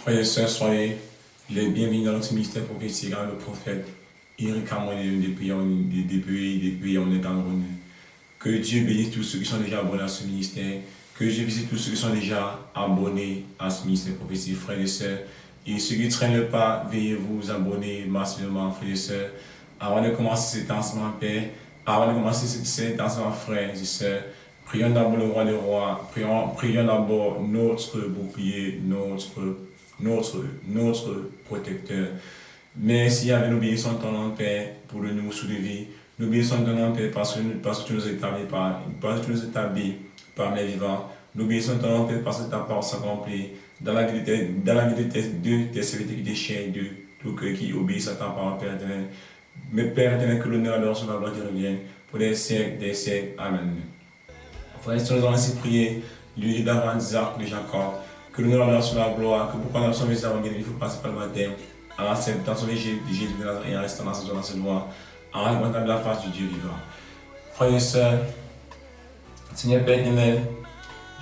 Frères et sœurs, soyez les bienvenus dans notre ministère prophétique avec le prophète Eric Cameroun depuis on est Cameroun. Que Dieu bénisse tous ceux qui sont déjà abonnés à ce ministère. Que Dieu visite tous ceux qui sont déjà abonnés à ce ministère prophétique, frères et sœurs. Et ceux qui ne traînent pas, veuillez vous abonner massivement, frères et sœurs. Avant de commencer cet enseignement, Père, avant de commencer cet enseignement, frères et sœurs, prions d'abord le roi des rois, prions d'abord notre bouclier, notre protecteur. Merci avec nous bénissons ton nom, Père, pour le nouveau soulever. Nous bénissons ton nom, Père, parce que tu nous établis par les vivants. Nous bénissons ton nom, Père, parce que ta parole s'accomplit dans la vie de tes serviteurs qui déchaînent de tout cœur qui obéissent à ta parole, Père éternel. Mais Père éternel, que l'honneur et l'adoration de la gloire te reviennent pour des siècles, des siècles. Amen. Frères et sœurs, nous allons ainsi prier, lui d'Abraham, d'Isaac, de Jacob, que l'honneur et l'adoration de la gloire, que pourquoi nous sommes avant il faut passer par le baptême, en l'acceptation de Jésus de Nazareth et en restant dans cette loi, en rencontrant la face du Dieu vivant. Frères et sœurs, Seigneur Père éternel,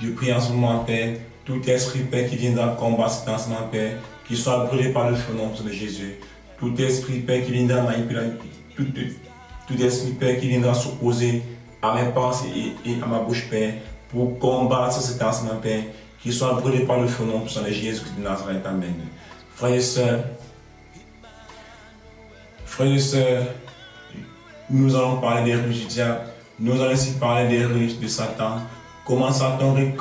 je prie en ce moment, Père, tout esprit, Père, qui viendra combattre cet enseignement, Père, qu'il soit brûlé par le feu nom de Jésus. Tout esprit, Père, qui viendra manipuler, tout esprit, Père, qui viendra s'opposer à mes pensées et à ma bouche, Père, pour combattre cet enseignement, Père, qu'il soit brûlé par le feu nom de Jésus de Nazareth. Amen. Frères et sœurs, nous allons parler des ruses du diable, nous allons aussi parler des ruses de Satan. Comment Satan réussit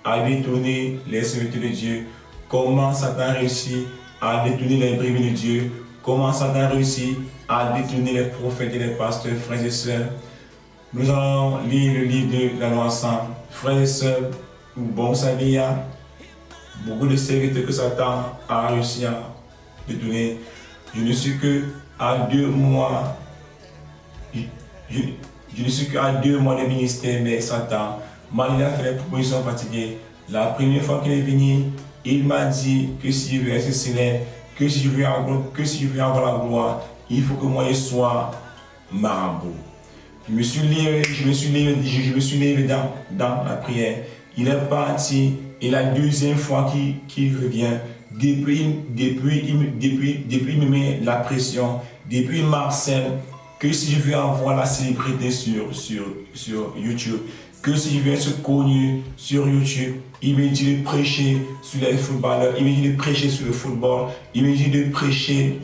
à détourner les serviteurs de Dieu, comment Satan réussit à détourner les brebis de Dieu, comment Satan réussit à détourner les prophètes et les pasteurs, frères et sœurs. Nous allons lire le livre de la loi ensemble. Frères et sœurs, bon, vous savez, il y a beaucoup de serviteurs que Satan a réussi à détourner. Je ne suis que à 2 mois. Je ne suis qu'à 2 mois de ministère, mais Satan m'a fait des propositions fatiguées. La première fois qu'il est venu, il m'a dit que si je veux être célèbre, que si je veux avoir la gloire, il faut que moi je sois marabout. Je me suis levé dans la prière. Il est parti et la deuxième fois qu'il revient, depuis il me met la pression, depuis Marcel, que si je veux avoir la célébrité sur YouTube, que si je veux être connu sur YouTube, il me dit de prêcher sur les footballeurs, il me dit de prêcher sur le football, il me dit de prêcher,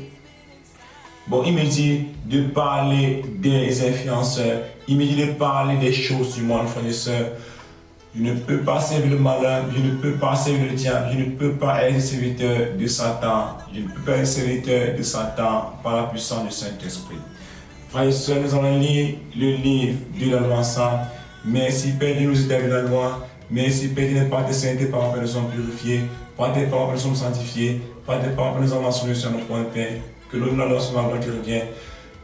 il me dit de parler des influenceurs, il me dit de parler des choses du monde, frères et sœurs. Je ne peux pas servir le malin, je ne peux pas servir le diable, je ne peux pas être serviteur de Satan, je ne peux pas être serviteur de Satan par la puissance du Saint-Esprit. Frères et sœurs, nous allons lire le livre de la loi ensemble. Merci Père de nous établir la loi. Merci Père de ne pas te sainter par que nous sommes purifiés, par tes paroles que nous sommes sanctifiés, par tes paroles que nous avons sur notre point Père. Que l'honneur de la gloire te revienne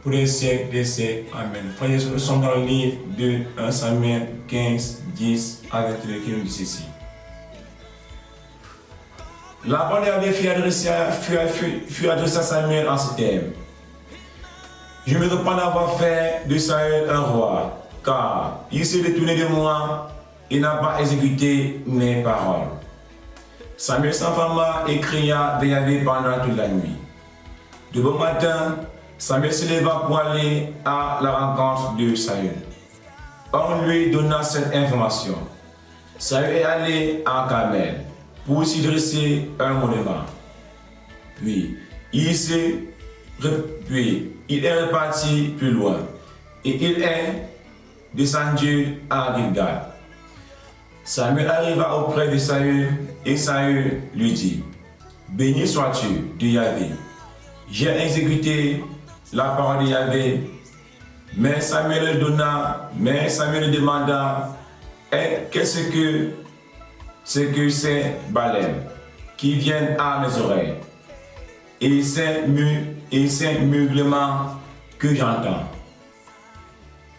pour les siècles des siècles. Amen. Frères et sœurs, nous sommes dans le livre de 1 Samuel 15, 10 à 22 qui nous dit ceci. La parole fut adressée à Samuel en ces termes. Je me repens d'avoir fait de Saül un roi, car il s'est détourné de moi et n'a pas exécuté mes paroles. Samuel s'enferma et cria vers Yahvé pendant toute la nuit. De bon matin, Samuel se leva pour aller à la rencontre de Saül. On lui donna cette information. Saül est allé à Carmel pour s'y dresser un monument. Puis, il est reparti plus loin et il est descendu à Gilgal. Samuel arriva auprès de Saül et Saül lui dit: Béni sois-tu de Yahvé. J'ai exécuté la parole de Yahvé. Mais Samuel demanda: qu'est-ce que c'est Balaam qui vient à mes oreilles? Et ces murmures que j'entends.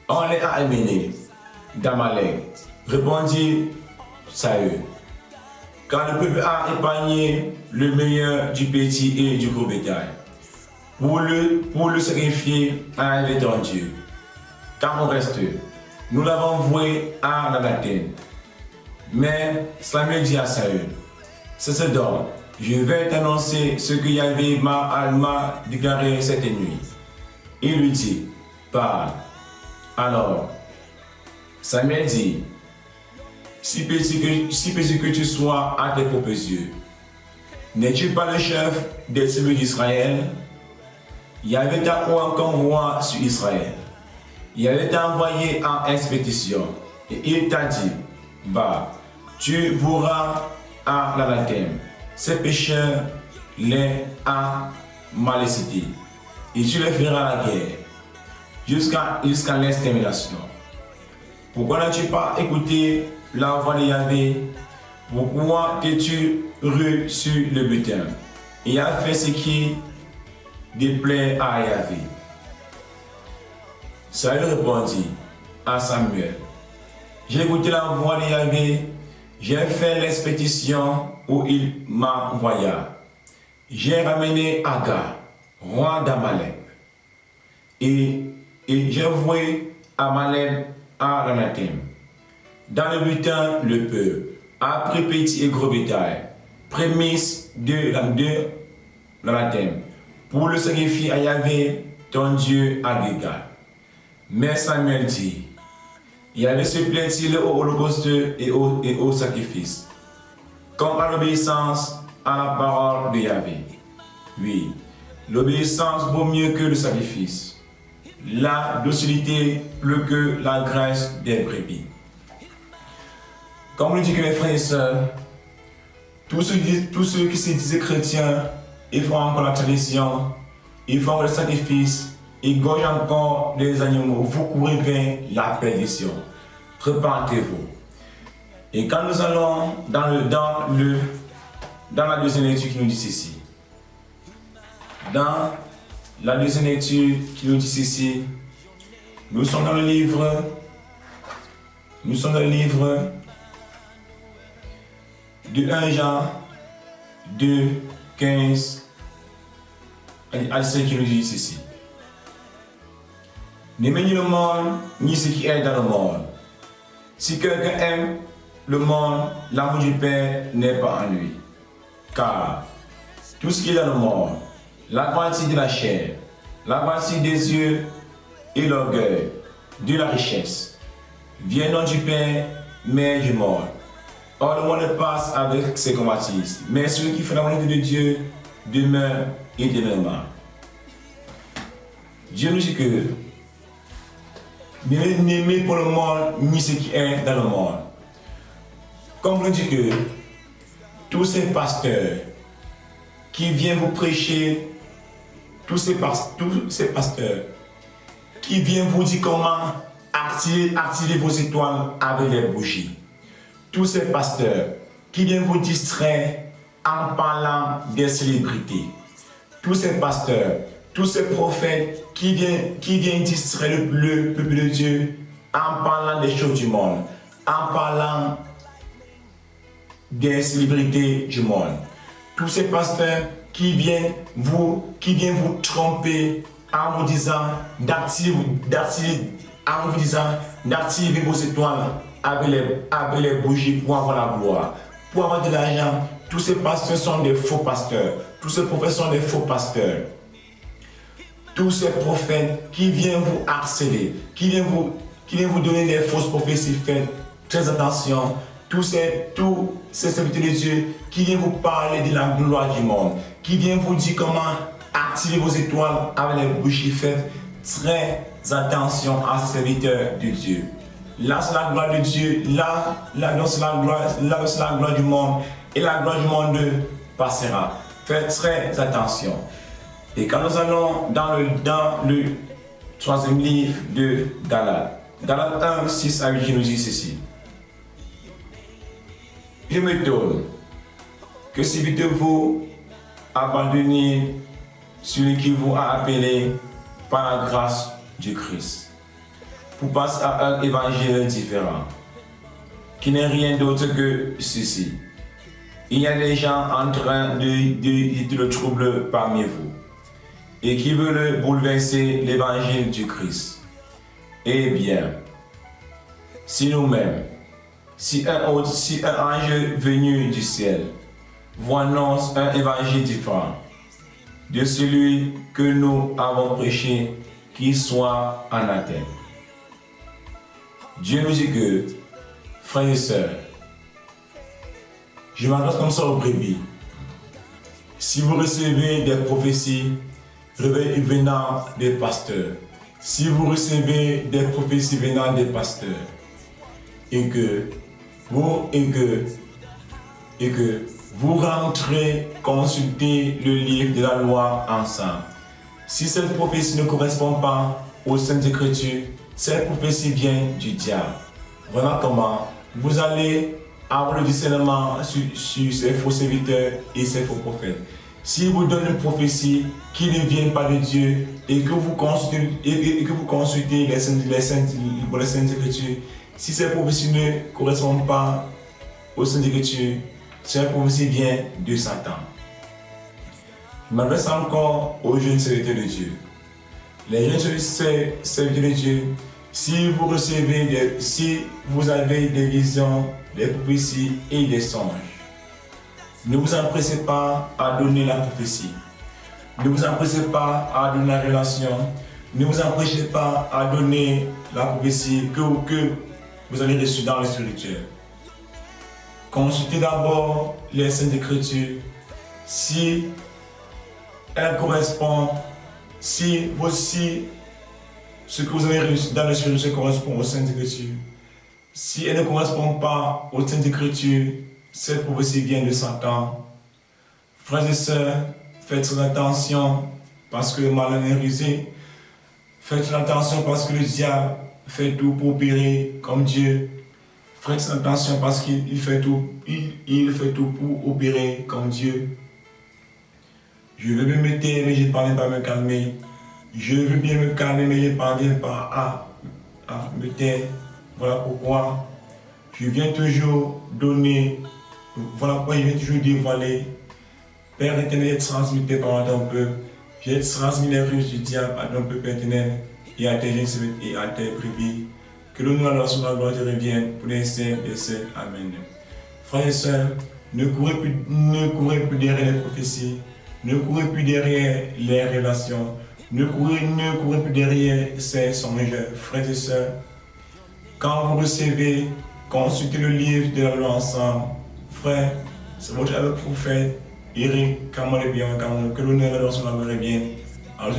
On les a amenés d'Amalek, répondit Saül, car le peuple a épargné le meilleur du petit et du gros bétail pour le sacrifier à Yahvé ton Dieu. Car mon reste, nous l'avons voué à l'anathème. Mais Samuel dit à Saül, c'est d'homme, je vais t'annoncer ce que Yahvé m'a déclaré cette nuit. Il lui dit, parle. Alors, Samuel dit, si petit que tu sois à tes propres yeux, n'es-tu pas le chef des tribus d'Israël? Yahvé t'a oint comme roi sur Israël. Yahvé t'a envoyé en expédition et il t'a dit, va, tu voueras à l'anathème ces pécheurs, les Amalécites, et tu les feras la guerre jusqu'à l'extermination. Pourquoi n'as-tu pas écouté la voix de Yahvé? Pourquoi t'es-tu rue sur le butin et as fait ce qui déplaît à Yahvé? Saül répondit à Samuel, j'ai écouté la voix de Yahvé, j'ai fait l'expédition où il m'envoya. J'ai ramené Agar, roi d'Amalek, et j'ai voué Amalek à l'anathème. Dans le butin, le peuple a pris petit et gros bétail, prémisse de l'anathème, pour le sacrifier à Yahvé, ton Dieu, à Gilgal. Mais Samuel dit, Yahvé se plaît-il au holocauste et au sacrifice, comme à l'obéissance à la parole de Yahvé? Oui, l'obéissance vaut mieux que le sacrifice, la docilité plus que la graisse des brebis. Comme le dit que mes frères et sœurs, tous ceux qui se disaient chrétiens, ils font encore la tradition, ils font le sacrifice, ils gorgent encore des animaux, vous courez vers la perdition. Repentez-vous. Et quand nous allons dans la deuxième étude qui nous dit ceci, dans la deuxième étude qui nous dit ceci, nous sommes dans le livre de 1 Jean 2, 15 à ce qui nous dit ceci. N'aimez ni le monde, ni ce qui est dans le monde. Si quelqu'un aime le monde, l'amour du Père n'est pas en lui. Car tout ce qui est dans le monde, la quantité de la chair, la quantité des yeux et l'orgueil, de la richesse, vient non du Père, mais du monde. Or, le monde passe avec ses convoitises, mais celui qui fait la volonté de Dieu demeure éternellement. Dieu nous dit que n'aimez pas le monde ni ce qui est dans le monde. Comme on dit que tous ces pasteurs qui viennent vous prêcher, tous ces pasteurs qui viennent vous dire comment activer vos étoiles avec les bougies, tous ces pasteurs qui viennent vous distraire en parlant des célébrités, tous ces pasteurs, tous ces prophètes qui viennent distraire le peuple de Dieu en parlant des choses du monde, en parlant des célébrités du monde. Tous ces pasteurs qui viennent vous tromper en vous disant d'activer vos étoiles avec les bougies pour avoir la gloire, pour avoir de l'argent. Tous ces pasteurs sont des faux pasteurs. Tous ces prophètes sont des faux pasteurs. Tous ces prophètes qui viennent vous harceler, qui viennent vous donner des fausses prophéties, faites très attention. Tous ces serviteurs de Dieu qui viennent vous parler de la gloire du monde, qui viennent vous dire comment activer vos étoiles avec les bougies, faites très attention à ces serviteurs de Dieu. Là, c'est la gloire de Dieu, là, c'est la gloire du monde, et la gloire du monde passera. Faites très attention. Et quand nous allons dans le troisième livre de Galates, Galates 1, 6 à 8, qui nous dit ceci. Je m'étonne que si vite vous abandonnez celui qui vous a appelé par la grâce du Christ, pour passer à un évangile différent, qui n'est rien d'autre que ceci. Il y a des gens en train de le trouble parmi vous et qui veulent bouleverser l'évangile du Christ. Eh bien, si nous-mêmes, Si un ange venu du ciel vous annonce un évangile différent de celui que nous avons prêché, qu'il soit anathème. Dieu nous dit que, frères et sœurs, je m'adresse comme ça aux brebis. Si vous recevez des prophéties venant des pasteurs, si vous recevez des prophéties venant des pasteurs, et que vous rentrez consulter le livre de la loi ensemble, si cette prophétie ne correspond pas aux Saintes Écritures, cette prophétie vient du diable. Voilà comment vous allez avoir le discernement sur ces faux serviteurs et ces faux prophètes. Si vous donnez une prophétie qui ne vient pas de Dieu et que vous consultez les Saintes Écritures, si cette prophétie ne correspond pas aux Saintes Écritures, cette prophétie vient de Satan. Je m'adresse encore aux jeunes serviteurs de Dieu. Les jeunes serviteurs de Dieu, si vous avez des visions, des prophéties et des songes, ne vous empressez pas à donner la prophétie. Ne vous empressez pas à donner la révélation. Ne vous empressez pas à donner la prophétie que vous avez reçue dans le spirituel. Consultez d'abord les Saintes Écritures. Si elles correspondent, si ce que vous avez reçu dans le spirituel correspond aux Saintes Écritures, si elles ne correspondent pas aux Saintes Écritures, cette prophétie vient de Satan. Frères et sœurs, faites très attention parce que le malin est rusé. Faites très attention parce que le diable fait tout pour opérer comme Dieu. Faites très attention parce qu'il fait tout pour opérer comme Dieu. Je veux bien me taire, mais je ne parviens pas à me calmer. Je veux bien me calmer, mais je ne parviens pas à me taire. Voilà pourquoi je viens toujours donner. Voilà pourquoi je viens toujours dévoiler. Père éternel, transmettez par ton peuple. J'ai transmis les ruses du diable à ton peuple éternel et à tes jeunes et à tes brebis. Que le nom de la gloire te revienne pour les saints et saints. Amen. Frères et sœurs, ne courez plus derrière les prophéties. Ne courez plus derrière les révélations. Ne courez plus derrière ces songes. Frères et sœurs, quand vous recevez, consultez le livre de la loi ensemble. Frère, c'est votre prophète, Eric, que l'honneur et la gloire revienne.